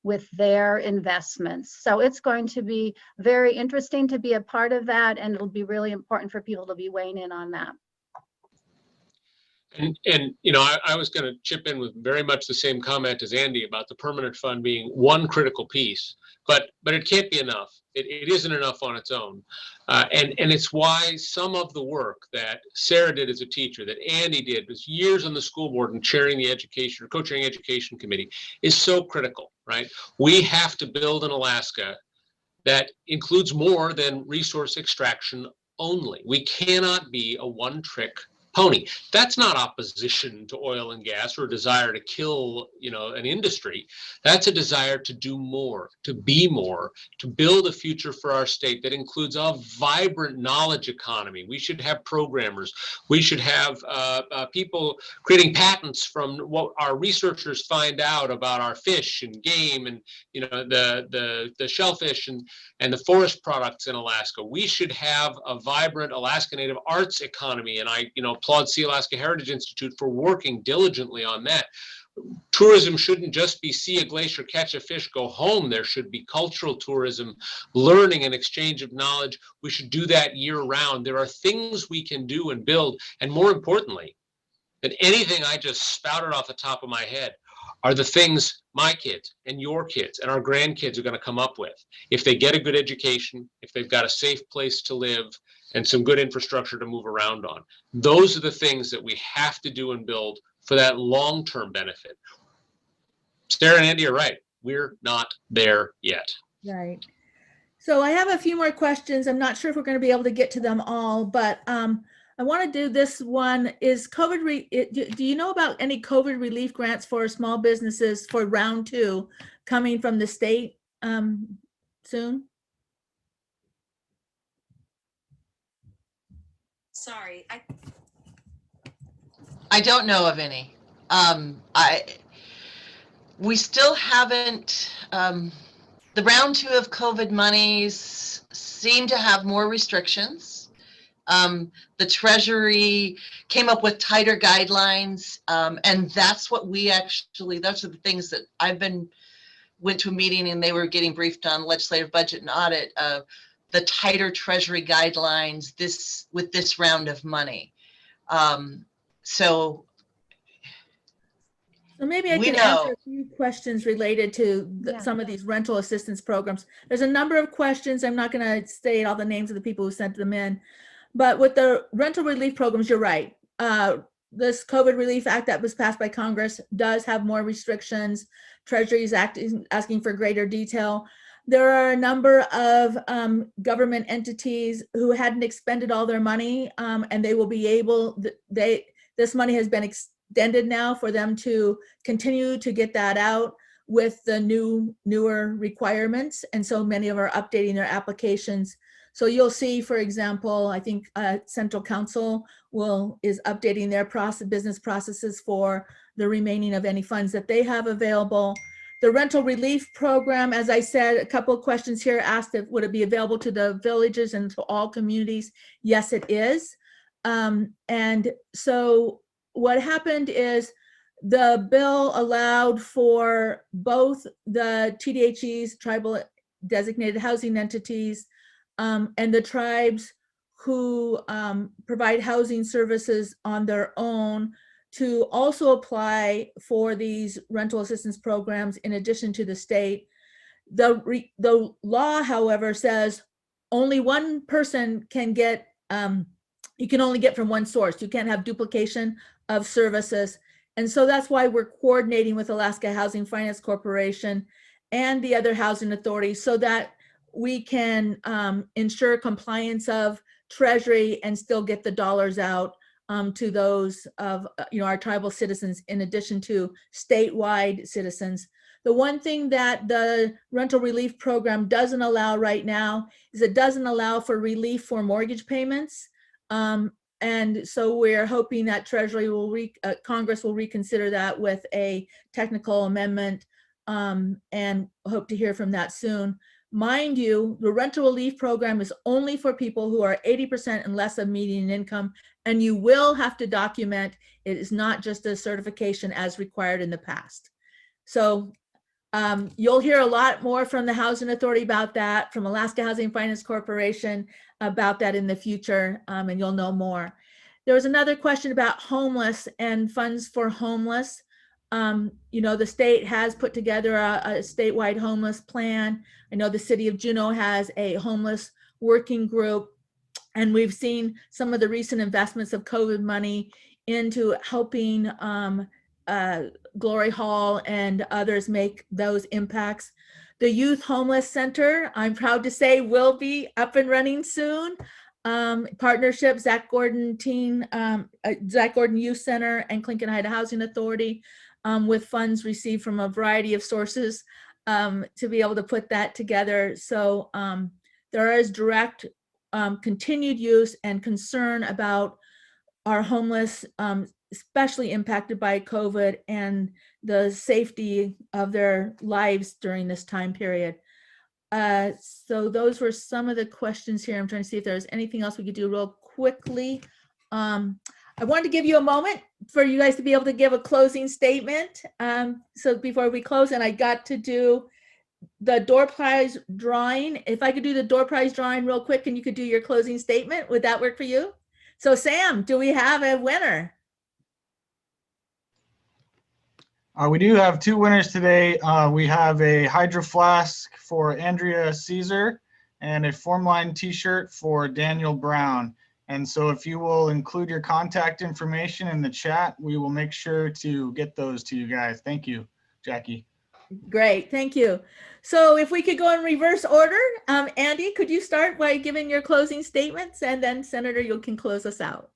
with their investments. So it's going to be very interesting to be a part of that, and it'll be really important for people to be weighing in on that. And I was going to chip in with very much the same comment as Andy about the permanent fund being one critical piece, but it can't be enough. It isn't enough on its own. And it's why some of the work that Sarah did as a teacher, that Andy did, was years on the school board and chairing the education or co-chairing education committee, is so critical, right? We have to build an Alaska that includes more than resource extraction only. We cannot be a one-trick pony. That's not opposition to oil and gas or a desire to kill, an industry. That's a desire to do more, to be more, to build a future for our state that includes a vibrant knowledge economy. We should have programmers. We should have people creating patents from what our researchers find out about our fish and game and the shellfish and the forest products in Alaska. We should have a vibrant Alaska Native arts economy, and I applaud Sea Alaska Heritage Institute for working diligently on that. Tourism shouldn't just be see a glacier, catch a fish, go home. There should be cultural tourism, learning and exchange of knowledge. We should do that year round. There are things we can do and build, and more importantly than anything I just spouted off the top of my head are the things my kids and your kids and our grandkids are going to come up with. If they get a good education, if they've got a safe place to live and some good infrastructure to move around on, those are the things that we have to do and build for that long-term benefit. Sarah and Andy are right. We're not there yet. Right. So I have a few more questions. I'm not sure if we're going to be able to get to them all, but I want to do this one. Is do you know about any COVID relief grants for small businesses for round 2 coming from the state soon? Sorry, I don't know of any. We still haven't, the round 2 of COVID monies seem to have more restrictions. The Treasury came up with tighter guidelines, and that's what those are the things that went to a meeting and they were getting briefed on legislative budget and audit of the tighter Treasury guidelines with this round of money. So maybe I can answer a few questions related to some of these rental assistance programs. There's a number of questions. I'm not going to state all the names of the people who sent them in, but with the rental relief programs, you're right. This COVID Relief Act that was passed by Congress does have more restrictions. Treasury is asking for greater detail. There are a number of government entities who hadn't expended all their money, and they will be able, this money has been extended now for them to continue to get that out with the newer requirements. And so many of them are updating their applications. So you'll see, for example, I think Central Council is updating their business processes for the remaining of any funds that they have available. The rental relief program, as I said, a couple of questions here asked if would it be available to the villages and to all communities? Yes, it is. And so what happened is the bill allowed for both the TDHEs, tribal designated housing entities, and the tribes who provide housing services on their own to also apply for these rental assistance programs in addition to the state. The law, however, says only one person can get, you can only get from one source. You can't have duplication of services. And so that's why we're coordinating with Alaska Housing Finance Corporation and the other housing authorities so that we can ensure compliance of Treasury and still get the dollars out to those of our tribal citizens, in addition to statewide citizens. The one thing that the rental relief program doesn't allow right now is it doesn't allow for relief for mortgage payments. And so we're hoping that Treasury will, Congress will reconsider that with a technical amendment, and hope to hear from that soon. Mind you, the rental relief program is only for people who are 80% and less of median income, and you will have to document. It is not just a certification as required in the past. So you'll hear a lot more from the Housing Authority about that, from Alaska Housing Finance Corporation about that in the future, and you'll know more. There was another question about homeless and funds for homeless. The state has put together a statewide homeless plan. I know the city of Juneau has a homeless working group, and we've seen some of the recent investments of COVID money into helping Glory Hall and others make those impacts. The Youth Homeless Center, I'm proud to say, will be up and running soon. Partnership, Zach Gordon Youth Center and Clinton Heights Housing Authority, with funds received from a variety of sources to be able to put that together. So there is direct continued use and concern about our homeless, especially impacted by COVID, and the safety of their lives during this time period. So those were some of the questions here. I'm trying to see if there's anything else we could do real quickly. I wanted to give you a moment for you guys to be able to give a closing statement. So before we close, and I got to do the door prize drawing. If I could do the door prize drawing real quick and you could do your closing statement, would that work for you? So Sam, do we have a winner? We do have two winners today. We have a Hydro Flask for Andrea Caesar and a Formline t-shirt for Daniel Brown. And so if you will include your contact information in the chat, we will make sure to get those to you guys. Thank you, Jackie. Great, thank you. So if we could go in reverse order, Andy, could you start by giving your closing statements, and then Senator, you can close us out.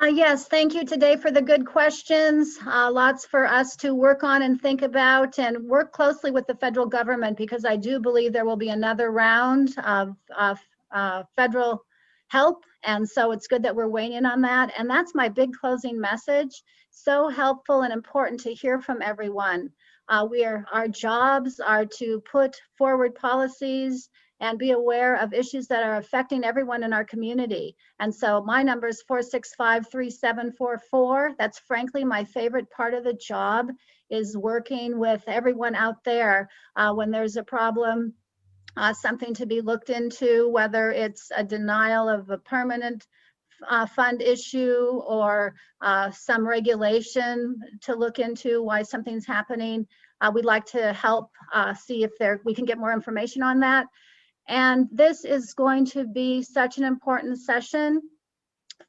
Yes, thank you today for the good questions. Lots for us to work on and think about, and work closely with the federal government, because I do believe there will be another round of federal help. And so it's good that we're weighing in on that. And that's my big closing message. So helpful and important to hear from everyone. Our jobs are to put forward policies and be aware of issues that are affecting everyone in our community. And so my number is 465-3744. That's frankly my favorite part of the job, is working with everyone out there when there's a problem, something to be looked into, whether it's a denial of a permanent fund issue, or some regulation to look into why something's happening. We'd like to help see if we can get more information on that. And this is going to be such an important session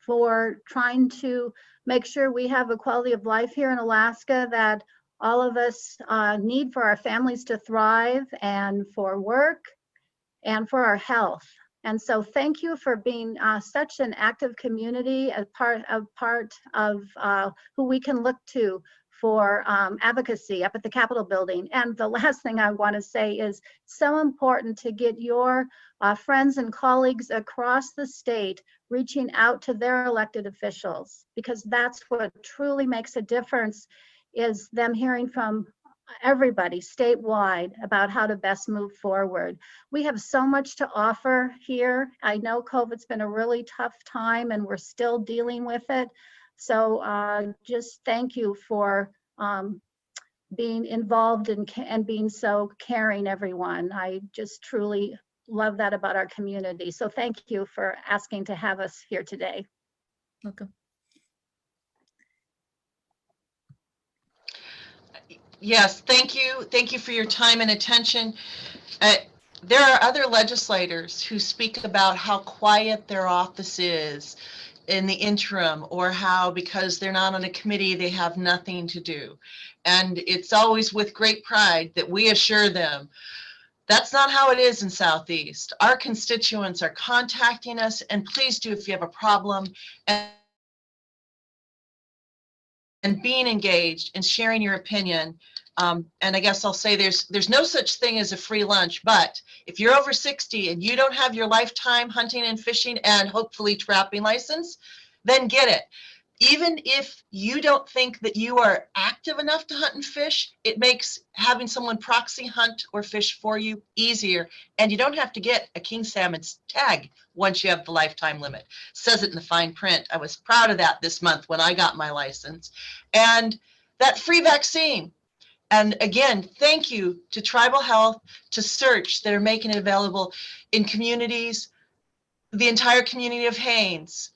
for trying to make sure we have a quality of life here in Alaska that all of us need for our families to thrive, and for work, and for our health. And so thank you for being such an active community, as part of who we can look to for advocacy up at the Capitol building. And the last thing I want to say is so important to get your friends and colleagues across the state reaching out to their elected officials, because that's what truly makes a difference, is them hearing from everybody statewide about how to best move forward. We have so much to offer here. I know COVID's been a really tough time and we're still dealing with it. So just thank you for being involved and being so caring, everyone. I just truly love that about our community. So thank you for asking to have us here today. Welcome. Yes, thank you. Thank you for your time and attention. Uh, there are other legislators who speak about how quiet their office is in the interim, or how because they're not on a committee, they have nothing to do. And it's always with great pride that we assure them that's not how it is in Southeast. Our constituents are contacting us, and please do if you have a problem, and being engaged and sharing your opinion. And I guess I'll say there's no such thing as a free lunch, but if you're over 60 and you don't have your lifetime hunting and fishing and hopefully trapping license, then get it. Even if you don't think that you are active enough to hunt and fish, it makes having someone proxy hunt or fish for you easier. And you don't have to get a king salmon tag once you have the lifetime limit. It says it in the fine print. I was proud of that this month when I got my license. And that free vaccine. And again, thank you to Tribal Health, to Search that are making it available in communities, the entire community of Haines,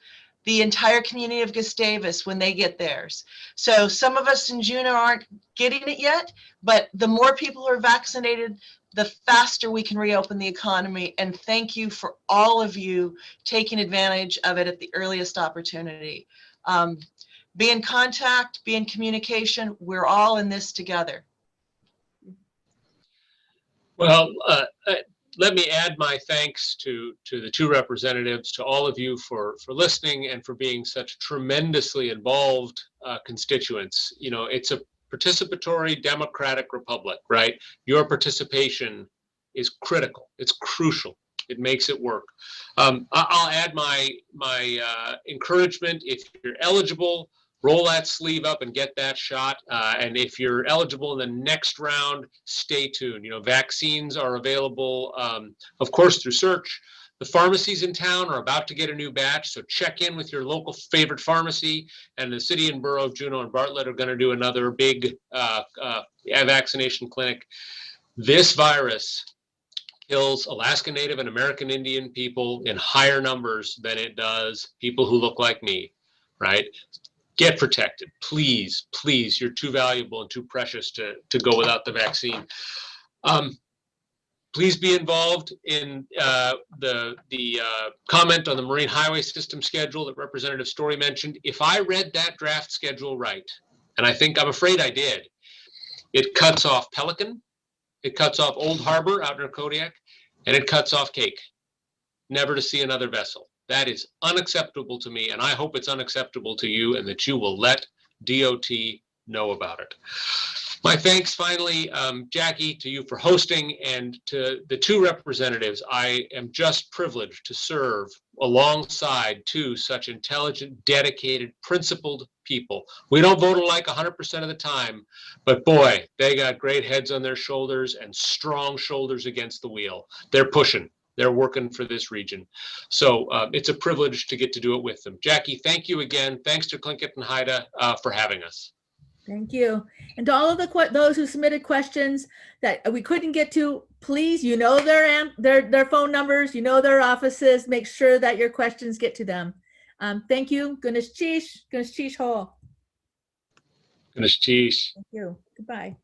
the entire community of Gustavus when they get theirs. So some of us in Juneau aren't getting it yet, but the more people are vaccinated, the faster we can reopen the economy. And thank you for all of you taking advantage of it at the earliest opportunity. Be in contact, be in communication. We're all in this together. Well, let me add my thanks to the two representatives, to all of you for listening and for being such tremendously involved constituents. You know, it's a participatory democratic republic, right? Your participation is critical. It's crucial. It makes it work. I'll add my encouragement. If you're eligible, roll that sleeve up and get that shot. And if you're eligible in the next round, stay tuned. You know, vaccines are available, of course, through Search. The pharmacies in town are about to get a new batch, so check in with your local favorite pharmacy. And the city and borough of Juneau and Bartlett are going to do another big vaccination clinic. This virus kills Alaska Native and American Indian people in higher numbers than it does people who look like me, right? Get protected, please, please. You're too valuable and too precious to go without the vaccine. Please be involved in the comment on the Marine Highway System schedule that Representative Story mentioned. If I read that draft schedule right, and I'm afraid I did, it cuts off Pelican, it cuts off Old Harbor out near Kodiak, and it cuts off Cake, never to see another vessel. That is unacceptable to me, and I hope it's unacceptable to you, and that you will let DOT know about it. My thanks finally, Jackie, to you for hosting, and to the two representatives. I am just privileged to serve alongside two such intelligent, dedicated, principled people. We don't vote alike 100% of the time, but boy, they got great heads on their shoulders and strong shoulders against the wheel. They're pushing. They're working for this region. So it's a privilege to get to do it with them. Jackie, thank you again. Thanks to Tlingit and Haida for having us. Thank you. And to all of those who submitted questions that we couldn't get to, please, you know their phone numbers, you know their offices. Make sure that your questions get to them. Thank you. Gunesh Chish Ho. Gunesh Chish. Thank you. Goodbye.